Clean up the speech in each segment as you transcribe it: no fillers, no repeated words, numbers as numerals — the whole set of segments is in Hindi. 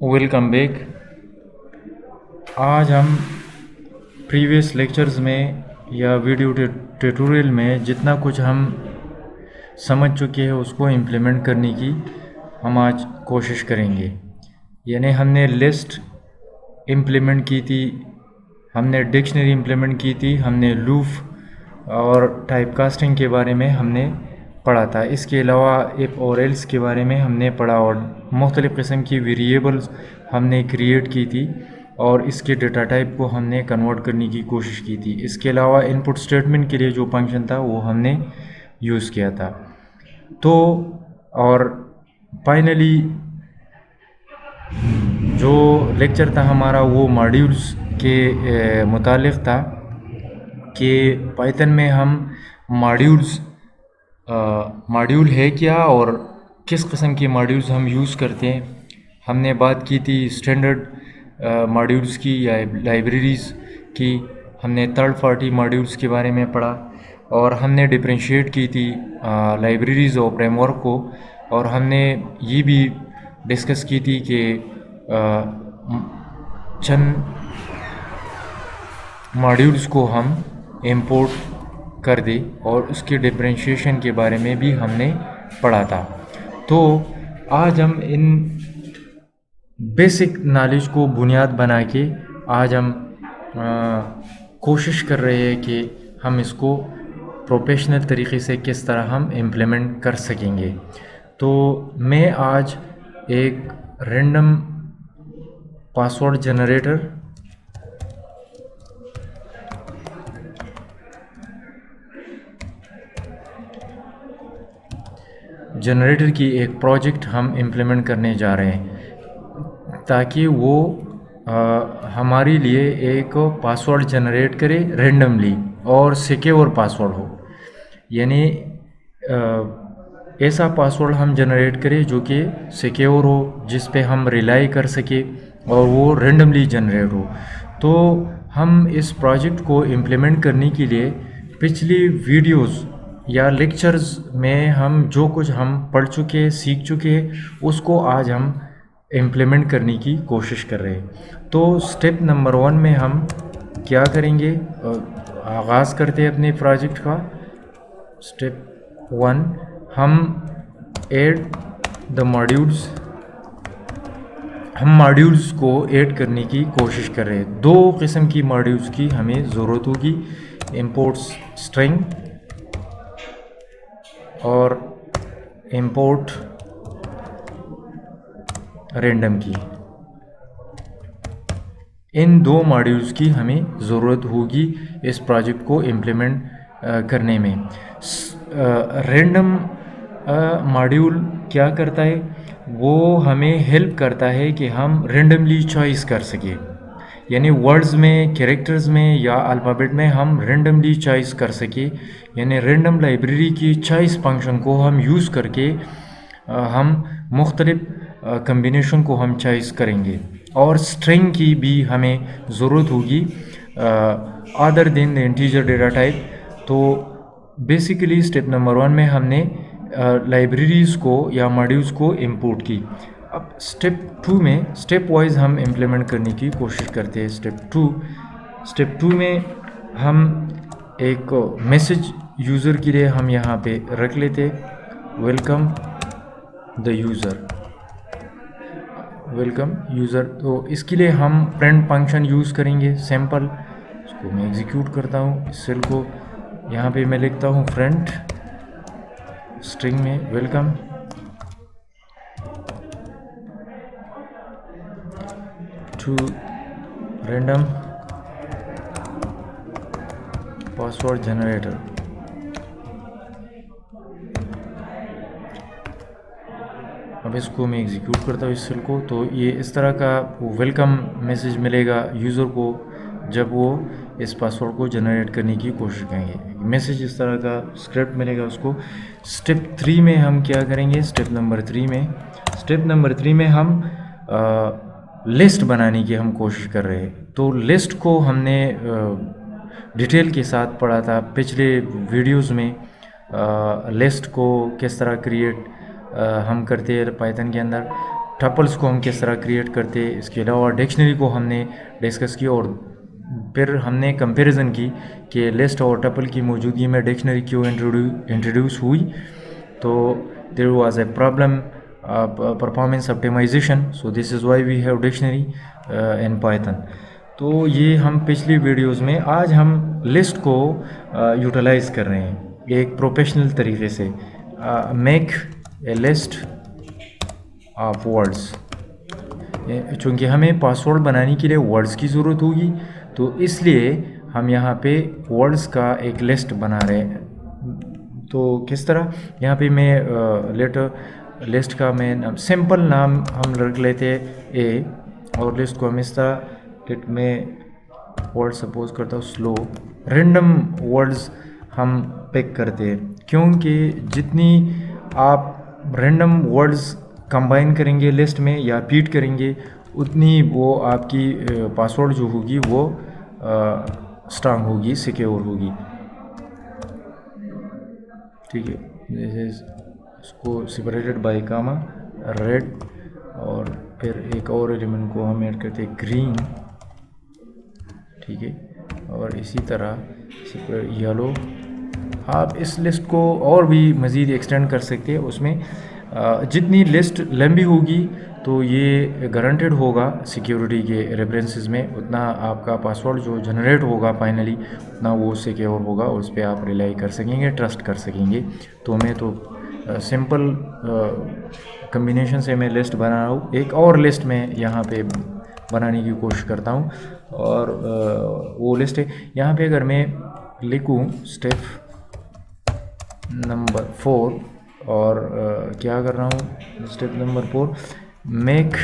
Welcome back. आज हम प्रीवियस लेक्चर्स में या वीडियो ट्यूटोरियल में जितना कुछ हम समझ चुके हैं उसको इम्प्लीमेंट करने की हम आज कोशिश करेंगे। यानी हमने लिस्ट इम्प्लीमेंट की थी, हमने डिक्शनरी इम्प्लीमेंट की थी, हमने लूप और टाइपकास्टिंग के बारे में हमने पढ़ा था। इसके अलावा इफ़ और एल्स के बारे में हमने पढ़ा और मुख्तलिफ़ किस्म की वेरिएबल्स हमने क्रिएट की थी और इसके डेटा टाइप को हमने कन्वर्ट करने की कोशिश की थी। इसके अलावा इनपुट स्टेटमेंट के लिए जो फंक्शन था वो हमने यूज़ किया था। तो और फाइनली जो लेक्चर था हमारा वो मॉड्यूल्स के मुतालिक था कि पाइथन में हम मॉड्यूल है क्या और किस किस्म के मॉड्यूल्स हम यूज़ करते हैं। हमने बात की थी स्टैंडर्ड मॉड्यूल्स की या लाइब्रेरीज़ की, हमने थर्ड पार्टी मॉड्यूल्स के बारे में पढ़ा और हमने डिफरेंशिएट की थी लाइब्रेरीज़ और फ्रेमवर्क को, और हमने ये भी डिस्कस की थी कि चंद मॉड्यूल्स को हम इंपोर्ट कर दे और उसके डिफरेंशिएशन के बारे में भी हमने पढ़ा था। तो आज हम इन बेसिक नॉलेज को बुनियाद बना के आज हम कोशिश कर रहे हैं कि हम इसको प्रोफेशनल तरीक़े से किस तरह हम इम्प्लीमेंट कर सकेंगे। तो मैं आज एक रैंडम पासवर्ड जनरेटर की एक प्रोजेक्ट हम इम्प्लीमेंट करने जा रहे हैं ताकि वो हमारे लिए एक पासवर्ड जनरेट करे रैंडमली और सिक्योर पासवर्ड हो। यानी ऐसा पासवर्ड हम जनरेट करें जो कि सिक्योर हो, जिस पे हम रिलाई कर सके और वो रैंडमली जनरेट हो। तो हम इस प्रोजेक्ट को इम्प्लीमेंट करने के लिए पिछली वीडियोस या लेक्चर्स में हम जो कुछ हम पढ़ चुके सीख चुके उसको आज हम इम्प्लीमेंट करने की कोशिश कर रहे हैं। तो स्टेप नंबर 1 में हम क्या करेंगे, आगाज़ करते हैं अपने प्रोजेक्ट का। स्टेप 1, हम ऐड द मॉड्यूल्स, हम मॉड्यूल्स को ऐड करने की कोशिश कर रहे हैं। दो किस्म की मॉड्यूल्स की हमें ज़रूरत होगी, इंपोर्ट स्ट्रिंग और इंपोर्ट रैंडम की। इन दो मॉड्यूल्स की हमें ज़रूरत होगी इस प्रोजेक्ट को इम्प्लीमेंट करने में। रैंडम मॉड्यूल क्या करता है, वो हमें हेल्प करता है कि हम रैंडमली चॉइस कर सके। यानी वर्ड्स में, कैरेक्टर्स में या अल्फ़ाबेट में हम रैंडमली चॉइस कर सके। यानी रैंडम लाइब्रेरी की चॉइस फंक्शन को हम यूज़ करके हम मुख्तलिफ कम्बिनेशन को हम चॉइस करेंगे। और स्ट्रिंग की भी हमें ज़रूरत होगी other than the integer data type. तो बेसिकली स्टेप नंबर 1 में हमने लाइब्रेरीज़ को या मॉड्यूल्स को इंपोर्ट की। अब स्टेप 2 में स्टेप वाइज हम इम्प्लीमेंट करने की कोशिश करते हैं। स्टेप 2 में हम एक मैसेज यूज़र के लिए हम यहाँ पे रख लेते, वेलकम यूज़र। तो इसके लिए हम प्रिंट फंक्शन यूज़ करेंगे सिंपल। इसको मैं एग्जीक्यूट करता हूँ। इस सेल को यहाँ पे मैं लिखता हूँ फ्रंट स्ट्रिंग में welcome to random password generator. अब इसको मैं एग्जीक्यूट करता हूँ इस सेल को। तो ये इस तरह का वेलकम मैसेज मिलेगा यूज़र को जब वो इस पासवर्ड को जनरेट करने की कोशिश करेंगे। मैसेज इस तरह का स्क्रिप्ट मिलेगा उसको। स्टेप 3 में हम क्या करेंगे, स्टेप नंबर 3 में हम लिस्ट बनाने की हम कोशिश कर रहे हैं। तो लिस्ट को हमने डिटेल के साथ पढ़ा था पिछले वीडियोस में। लिस्ट को किस तरह क्रिएट हम करते हैं पाइथन के अंदर। टपल्स को हम किस तरह क्रिएट करते, इसके अलावा डिक्शनरी को हमने डिस्कस किया और फिर हमने कंपैरिजन की कि लिस्ट और टपल की मौजूदगी में डिक्शनरी क्यों इंट्रोड्यूस हुई। तो there was a problem performance optimisation, so this is why we have dictionary in Python. तो ये हम पिछली वीडियोस में, आज हम लिस्ट को यूटिलाइज़ कर रहे हैं एक प्रोफेशनल तरीके से। Make a list of words, चूँकि हमें पासवर्ड बनाने के लिए वर्ड्स की ज़रूरत होगी, तो इसलिए हम यहाँ पे वर्ड्स का एक लिस्ट बना रहे हैं। तो किस तरह, यहाँ पे मैं लिस्ट का मैं सिंपल नाम हम रख लेते हैं ए, और लिस्ट को हम इस तरह में वर्ड सपोज करता हूँ स्लो, रैंडम वर्ड्स हम पिक करते हैं, क्योंकि जितनी आप रैंडम वर्ड्स कंबाइन करेंगे लिस्ट में या फीड करेंगे, उतनी वो आपकी पासवर्ड जो होगी वो स्ट्रांग होगी, सिक्योर होगी। ठीक है, जैसे इसको सेपरेटेड बाय कामा रेड, और फिर एक और एलिमेंट को हम ऐड करते हैं ग्रीन। ठीक है, और इसी तरह येलो। आप इस लिस्ट को और भी मज़ीद एक्सटेंड कर सकते हैं। उसमें जितनी लिस्ट लंबी होगी तो ये गारंटेड होगा सिक्योरिटी के रेफरेंसेस में, उतना आपका पासवर्ड जो जनरेट होगा फाइनली उतना वो सिक्योर होगा, उस पर आप रिलाई कर सकेंगे, ट्रस्ट कर सकेंगे। तो मैं तो सिंपल कम्बिनेशन से मैं लिस्ट बना रहा हूँ। एक और लिस्ट में यहाँ पे बनाने की कोशिश करता हूँ, और वो लिस्ट है यहाँ पे। अगर मैं लिखूँ स्टेप नंबर 4, और क्या कर रहा हूँ, step number 4, make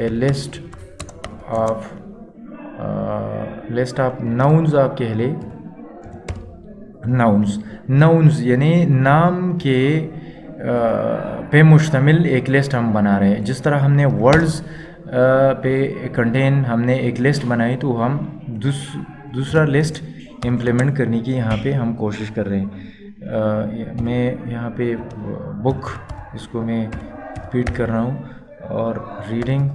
a list of nouns. आप कह ले नाउन्स यानी नाम के पे मुश्तमिल एक लिस्ट हम बना रहे हैं। जिस तरह हमने वर्ड्स पे कंटेन हमने एक लिस्ट बनाई, तो हम दूसरा लिस्ट इम्प्लीमेंट करने की यहाँ पे हम कोशिश कर रहे हैं। मैं यहाँ पे बुक, इसको मैं फीड कर रहा हूँ, और रीडिंग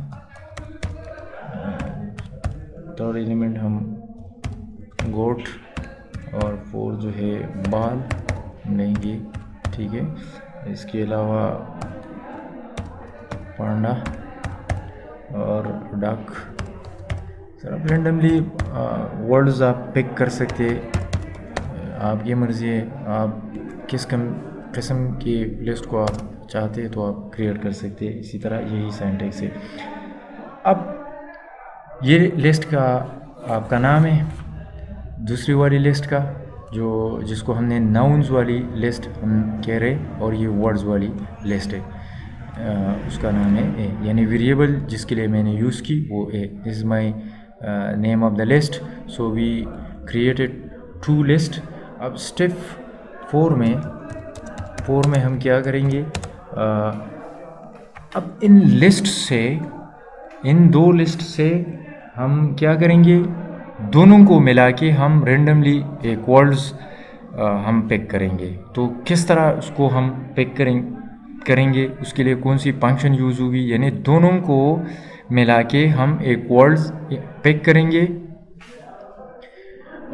थर्ड एलिमेंट हम गोट, और 4 जो है बाल लेंगे। ठीक है, इसके अलावा पांडा और डक। सर आप रेंडमली वर्ड्स आप पिक कर सकते, आपकी मर्ज़ी है, आप किस किस्म की लिस्ट को आप चाहते हैं तो आप क्रिएट कर सकते हैं। इसी तरह यही सिंटैक्स है। अब ये लिस्ट का आपका नाम है, दूसरी वाली लिस्ट का जिसको हमने नाउन्स वाली लिस्ट हम कह रहे, और ये वर्ड्स वाली लिस्ट है, उसका नाम है ए, यानी वेरिएबल जिसके लिए मैंने यूज़ की वो A. This is my name of the list. So we created 2 list. अब स्टेप 4 में हम क्या करेंगे, अब इन 2 लिस्ट से हम क्या करेंगे, दोनों को मिला के हम रेंडमली एक वर्ड्स हम पिक करेंगे। तो किस तरह उसको हम पिक करेंगे, उसके लिए कौन सी फंक्शन यूज़ होगी, यानी दोनों को मिला के हम एक वर्ड्स पिक करेंगे,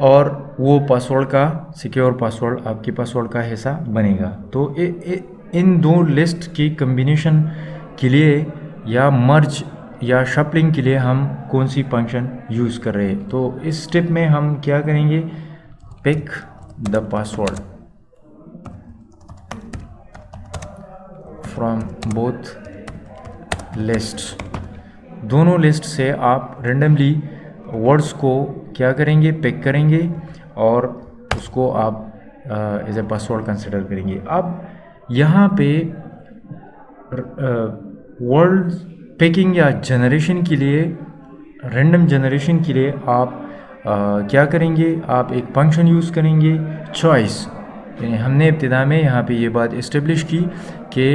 और वो पासवर्ड का सिक्योर पासवर्ड आपके पासवर्ड का हिस्सा बनेगा। तो इन 2 लिस्ट की कम्बिनेशन के लिए या मर्ज या शफलिंग के लिए हम कौन सी फंक्शन यूज़ कर रहे हैं। तो इस स्टेप में हम क्या करेंगे, pick the password from both lists. दोनों लिस्ट से आप रेंडमली वर्ड्स को क्या करेंगे, पिक करेंगे, और उसको आप एज ए पासवर्ड कंसिडर करेंगे। अब यहाँ पे वर्ड पिकिंग या जनरेशन के लिए, रैंडम जनरेशन के लिए आप क्या करेंगे, आप एक फंक्शन यूज़ करेंगे चॉइस। यानी हमने इब्तिदा में यहाँ पे ये बात इस्टेब्लिश की कि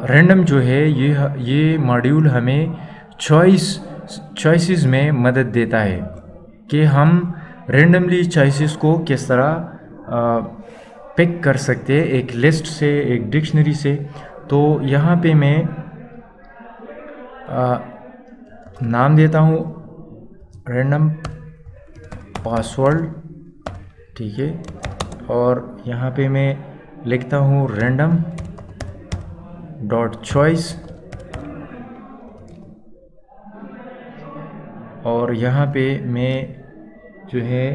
रैंडम जो है ये मॉड्यूल हमें चॉइसेस में मदद देता है कि हम रेंडमली चॉइसेस को किस तरह पिक कर सकते हैं एक लिस्ट से, एक डिक्शनरी से। तो यहाँ पे मैं नाम देता हूँ रैंडम पासवर्ड, ठीक है, और यहाँ पे मैं लिखता हूँ रैंडम डॉट चॉइस, और यहाँ पे मैं जो है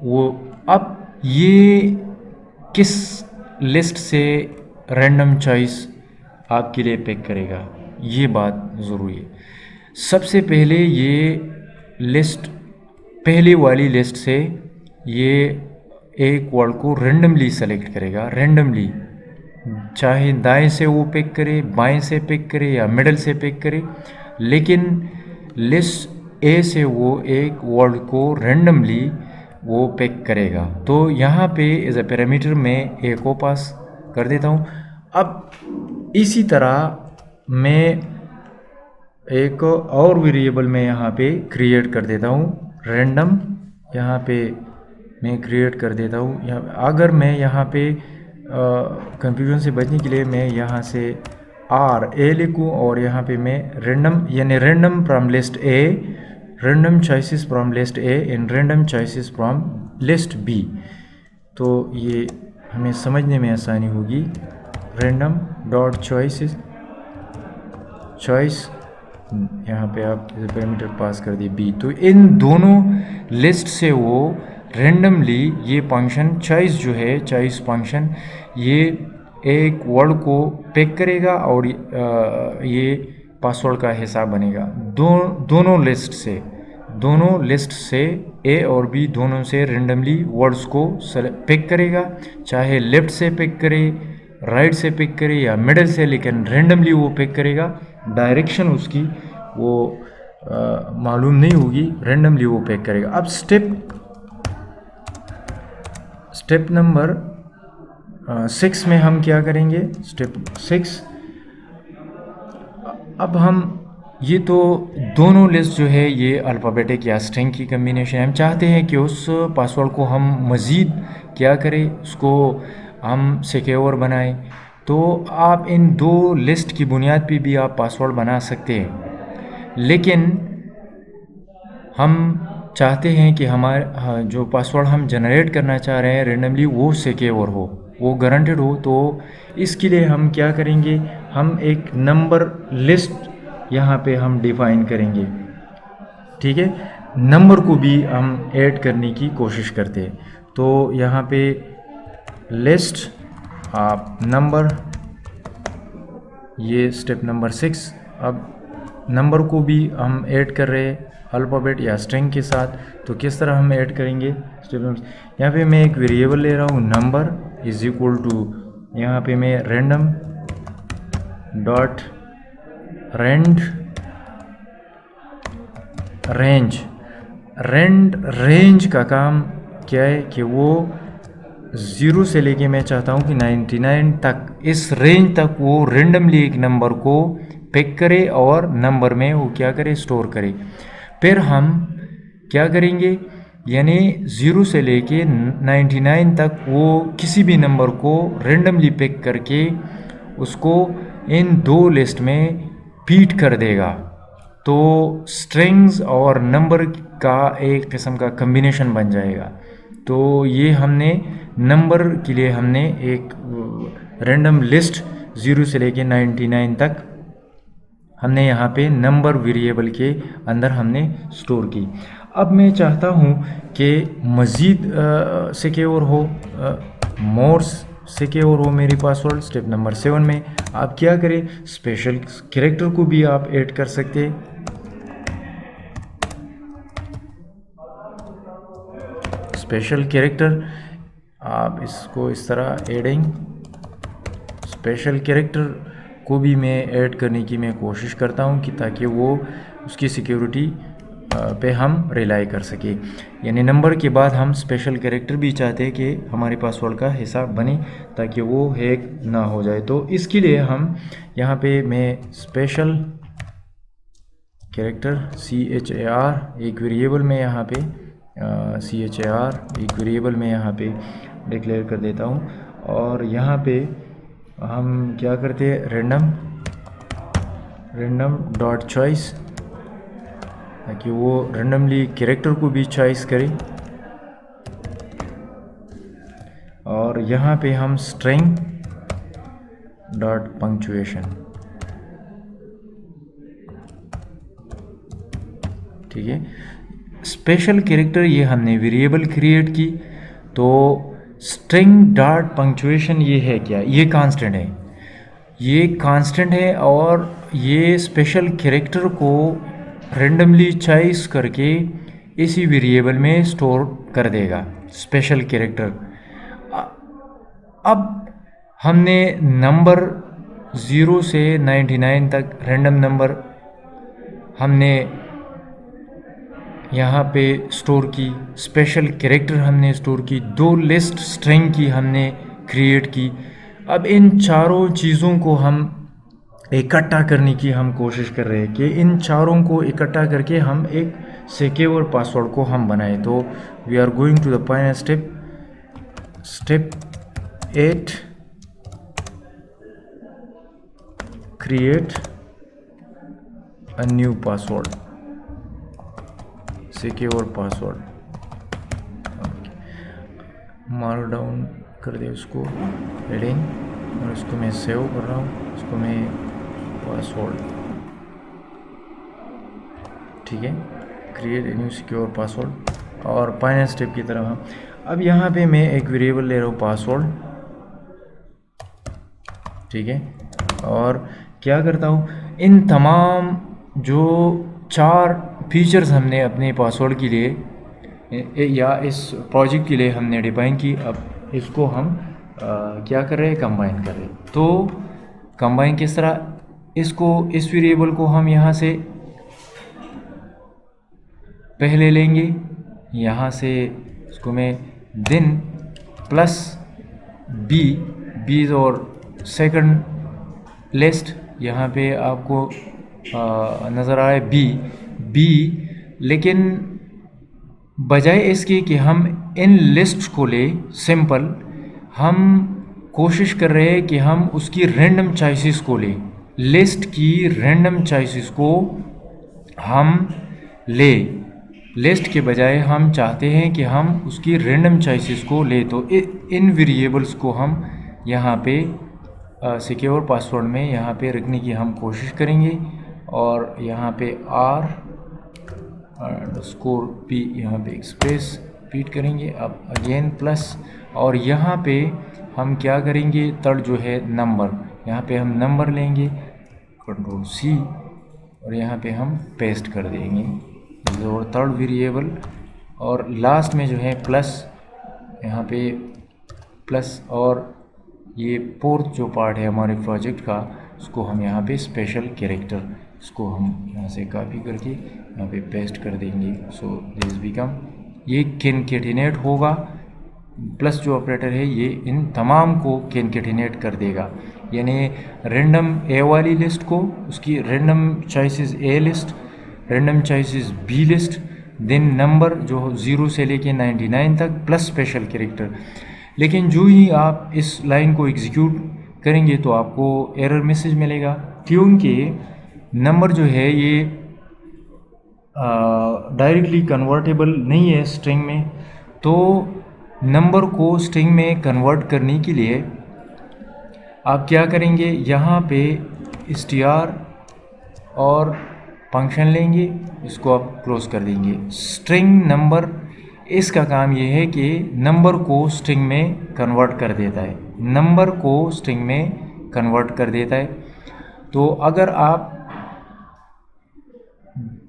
वो अब ये किस लिस्ट से रैंडम चॉइस आपके लिए पिक करेगा, ये बात ज़रूरी है। सबसे पहले ये लिस्ट, पहले वाली लिस्ट से ये एक वर्ड को रैंडमली सेलेक्ट करेगा, रैंडमली, चाहे दाएं से वो पिक करे, बाएं से पिक करे या मिडल से पिक करे, लेकिन लिस्ट ए से वो एक वर्ड को रैंडमली वो पिक करेगा। तो यहाँ पे एज ए पैरामीटर मैं ए को पास कर देता हूँ। अब इसी तरह मैं एक और वेरिएबल में यहाँ पे क्रिएट कर देता हूँ रैंडम, यहाँ पे मैं क्रिएट कर देता हूँ। अगर मैं यहाँ पे कंफ्यूजन से बचने के लिए मैं यहाँ से आर ए लिखूँ और यहाँ पे मैं रैंडम यानी random from list A, random choices from list A and random choices from list B, तो ये हमें समझने में आसानी होगी। रैंडम डॉट चॉइसेस, चॉइस यहाँ पे आप पैरामीटर पास कर दिए बी, तो इन दोनों लिस्ट से वो रैंडमली ये फंक्शन चॉइस जो है, चॉइस फंक्शन ये एक वर्ड को पिक करेगा और ये पासवर्ड का हिसाब बनेगा। दोनों लिस्ट से ए और बी दोनों से रैंडमली वर्ड्स को पिक करेगा, चाहे लेफ्ट से पिक करे, राइट से पिक करे या मिडल से, लेकिन रैंडमली वो पिक करेगा। डायरेक्शन उसकी वो मालूम नहीं होगी, रैंडमली वो पिक करेगा। अब स्टेप नंबर 6 में हम क्या करेंगे, स्टेप 6, अब हम ये तो दोनों लिस्ट जो है ये अल्फ़ाबेटिक या स्ट्रिंग की कम्बिनेशन है। हम चाहते हैं कि उस पासवर्ड को हम मज़ीद क्या करें, उसको हम सिक्योर बनाएं। तो आप इन दो लिस्ट की बुनियाद पे भी आप पासवर्ड बना सकते हैं, लेकिन हम चाहते हैं कि हमारे जो पासवर्ड हम जनरेट करना चाह रहे हैं रैंडमली वो सिक्योर हो, वो गारंटेड हो। तो इसके लिए हम क्या करेंगे, हम एक नंबर लिस्ट यहाँ पे हम डिफाइन करेंगे, ठीक है। नंबर को भी हम ऐड करने की कोशिश करते हैं। तो यहाँ पे लिस्ट आप नंबर, ये स्टेप नंबर 6। अब नंबर को भी हम ऐड कर रहे हैं अल्फ़ाबेट या स्ट्रिंग के साथ। तो किस तरह हम ऐड करेंगे, स्टेप नंबर, यहाँ पे मैं एक वेरिएबल ले रहा हूँ नंबर इज इक्वल टू, यहाँ पे मैं रैंडम डॉट रेंज का काम क्या है कि वो 0 से लेके मैं चाहता हूँ कि 99 तक, इस रेंज तक वो रेंडमली एक नंबर को पिक करे और नंबर में वो क्या करे, स्टोर करे। फिर हम क्या करेंगे, यानी 0 से लेके 99 तक वो किसी भी नंबर को रेंडमली पिक करके उसको इन दो लिस्ट में फीड कर देगा। तो स्ट्रिंग्स और नंबर का एक किस्म का कम्बिनेशन बन जाएगा। तो ये हमने नंबर के लिए हमने एक रैंडम लिस्ट 0 से लेके 99 तक हमने यहाँ पे नंबर वेरिएबल के अंदर हमने स्टोर की। अब मैं चाहता हूँ कि मज़ीद सिक्योर हो, मोर सिक्योर हो मेरी पासवर्ड। स्टेप नंबर 7 में आप क्या करें, स्पेशल कैरेक्टर को भी आप ऐड कर सकते हैं। स्पेशल कैरेक्टर आप इसको इस तरह एडिंग, स्पेशल कैरेक्टर को भी मैं ऐड करने की मैं कोशिश करता हूं कि ताकि वो उसकी सिक्योरिटी पे हम रिलाई कर सके। यानी नंबर के बाद हम स्पेशल कैरेक्टर भी चाहते हैं कि हमारे पासवर्ड का हिसाब बने ताकि वो हैक ना हो जाए। तो इसके लिए हम यहाँ पे मैं स्पेशल कैरेक्टर CHAR एक वेरिएबल में यहाँ पे CHAR एक वेरिएबल में यहाँ पे डिक्लेयर कर देता हूँ। और यहाँ पे हम क्या करते हैं, random डॉट चॉइस, ताकि वो रेंडमली कैरेक्टर को भी चॉइस करे। और यहाँ पे हम स्ट्रिंग डॉट पंक्चुएशन, ठीक है। स्पेशल कैरेक्टर ये हमने वेरिएबल क्रिएट की, तो स्ट्रिंग डॉट पंक्चुएशन ये है क्या, ये कांस्टेंट है, ये कांस्टेंट है और ये स्पेशल कैरेक्टर को रेंडमली चॉइस करके इसी वेरिएबल में स्टोर कर देगा स्पेशल कैरेक्टर। अब हमने नंबर 0 से 99 तक रैंडम नंबर हमने यहाँ पे स्टोर की, स्पेशल कैरेक्टर हमने स्टोर की, 2 लिस्ट स्ट्रिंग की हमने क्रिएट की। अब इन चारों चीज़ों को हम इकट्ठा करने की हम कोशिश कर रहे हैं कि इन चारों को इकट्ठा करके हम एक सिक्योर पासवर्ड को हम बनाएं। तो we are going to the final step 8, create a new password, secure password. Mark down कर दे उसको, हेडिंग, और इसको मैं सेव कर रहा हूँ, इसको मैं पासवर्ड, ठीक है, create a new secure password. और फाइनल स्टेप की तरफ हम अब यहाँ पे मैं एक वेरिएबल ले रहा हूँ पासवर्ड, ठीक है। और क्या करता हूँ, इन तमाम जो 4 फीचर्स हमने अपने पासवर्ड के लिए या इस प्रोजेक्ट के लिए हमने डिफाइन की, अब इसको हम क्या कर रहे हैं, कंबाइन कर रहे हैं। तो कंबाइन किस तरह, इसको, इस वेरिएबल को हम यहाँ से पहले लेंगे, यहाँ से इसको मैं दिन प्लस बी और सेकंड लिस्ट, यहाँ पे आपको नज़र आ रहा है बी, लेकिन बजाय इसके कि हम इन लिस्ट को ले सिंपल, हम कोशिश कर रहे हैं कि हम उसकी रैंडम चॉइसेस को ले, लिस्ट की रैंडम चॉइसेस को हम ले, लिस्ट के बजाय हम चाहते हैं कि हम उसकी रैंडम चॉइसेस को ले। तो इन वेरिएबल्स को हम यहाँ पे सिक्योर पासवर्ड में यहाँ पे रखने की हम कोशिश करेंगे। और यहाँ पे r_p यहाँ पे स्पेस रिपीट करेंगे, अब अगेन प्लस, और यहाँ पे हम क्या करेंगे, तर्ड जो है नंबर, यहाँ पे हम नंबर लेंगे, Ctrl+C, और यहाँ पे हम पेस्ट कर देंगे और थर्ड वेरिएबल, और लास्ट में जो है प्लस, यहाँ पे प्लस, और ये फोर्थ जो पार्ट है हमारे प्रोजेक्ट का, उसको हम यहाँ पे स्पेशल कैरेक्टर, इसको हम यहाँ से कॉपी करके यहाँ पे पेस्ट कर देंगे। सो दिस बिकम, ये कॉन्कैटिनेट होगा, प्लस जो ऑपरेटर है ये इन तमाम को कॉन्कैटिनेट कर देगा, यानी रैंडम ए वाली लिस्ट को, उसकी random choices A list, random choices B list, then number जो 0 से लेके 99 तक, प्लस स्पेशल कैरेक्टर। लेकिन जो ही आप इस लाइन को एग्जीक्यूट करेंगे तो आपको एरर मैसेज मिलेगा, क्योंकि नंबर जो है ये डायरेक्टली कन्वर्टेबल नहीं है स्ट्रिंग में। तो नंबर को स्ट्रिंग में कन्वर्ट करने के लिए आप क्या करेंगे, यहाँ पे str और फंक्शन लेंगे, इसको आप क्लोज कर देंगे। स्ट्रिंग नंबर, इसका काम ये है कि नंबर को स्ट्रिंग में कन्वर्ट कर देता है, नंबर को स्ट्रिंग में कन्वर्ट कर देता है। तो अगर आप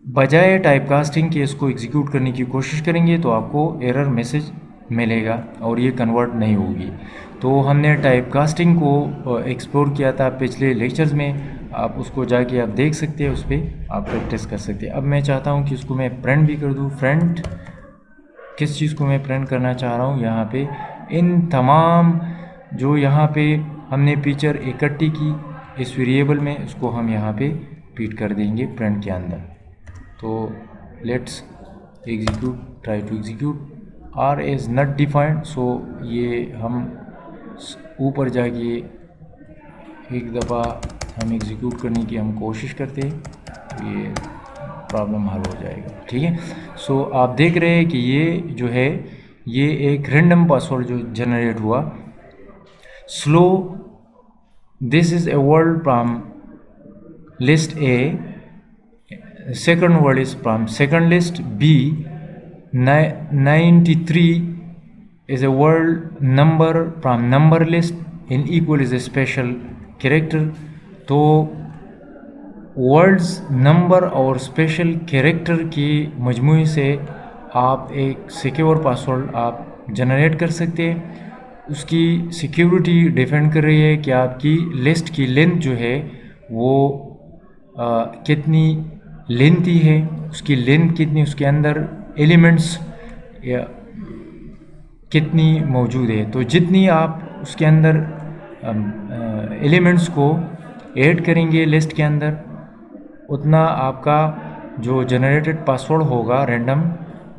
बजाय टाइपकास्टिंग के इसको एग्जीक्यूट करने की कोशिश करेंगे तो आपको एरर मैसेज मिलेगा और ये कन्वर्ट नहीं होगी। तो हमने टाइपकास्टिंग को एक्सप्लोर किया था पिछले लेक्चर्स में, आप उसको जाके आप देख सकते हैं, उस पर आप प्रैक्टिस कर सकते हैं। अब मैं चाहता हूँ कि इसको मैं प्रिंट भी कर दूँ। प्रिंट किस चीज़ को मैं प्रिंट करना चाह रहा हूँ, यहाँ पे इन तमाम जो यहाँ पे हमने फीचर इकट्ठी की इस वेरिएबल में, इसको हम यहाँ पे रिपीट कर देंगे प्रिंट के अंदर। तो let's execute, try to execute, R is not defined. So ये हम ऊपर जाके एक दफ़ा हम एग्जीक्यूट करने की हम कोशिश करते हैं, ये प्रॉब्लम हल हो जाएगा। ठीक है, सो आप देख रहे हैं कि ये जो है ये एक रैंडम पासवर्ड जो जनरेट हुआ। Slow, this is a word from list A, second word is from second list B, 93 is a word number from number list, and equal is a special character। तो वर्ड्स, नंबर और स्पेशल कैरेक्टर की मजमूए से आप एक सिक्योर पासवर्ड आप जनरेट कर सकते हैं। उसकी सिक्योरिटी डिपेंड कर रही है कि आपकी लिस्ट की लेंथ जो है वो कितनी लेंथी है, उसकी लेंथ कितनी, उसके अंदर एलिमेंट्स या कितनी मौजूद है। तो जितनी आप उसके अंदर एलिमेंट्स को ऐड करेंगे लिस्ट के अंदर, उतना आपका जो जनरेटेड पासवर्ड होगा रैंडम,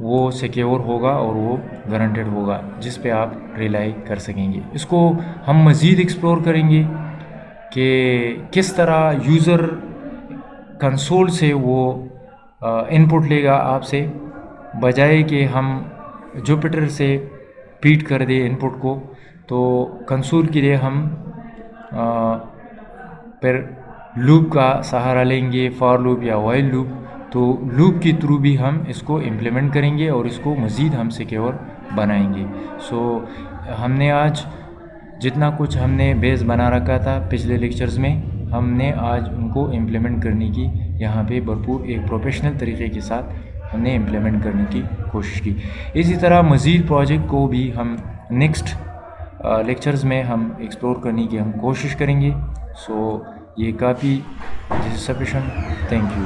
वो सिक्योर होगा और वो गारंटेड होगा, जिस पे आप रिलाई कर सकेंगे। इसको हम मज़ीद एक्सप्लोर करेंगे कि किस तरह यूज़र कंसोल से वो इनपुट लेगा आपसे, बजाय कि हम जुपिटर से फीड कर दे इनपुट को। तो कंसोल के लिए हम फिर लूप का सहारा लेंगे, फॉर लूप या वाइल लूप। तो लूप के थ्रू भी हम इसको इम्प्लीमेंट करेंगे और इसको मज़ीद हम सिक्योर बनाएंगे। सो हमने आज जितना कुछ हमने बेस बना रखा था पिछले लेक्चर्स में, हमने आज उनको इम्प्लीमेंट करने की यहाँ पे भरपूर एक प्रोफेशनल तरीके के साथ हमने इम्प्लीमेंट करने की कोशिश की। इसी तरह मज़ीद प्रोजेक्ट को भी हम नेक्स्ट लेक्चर्स में हम एक्सप्लोर करने की हम कोशिश करेंगे। सो ये काफ़ी सफिशिएंट। Thank you.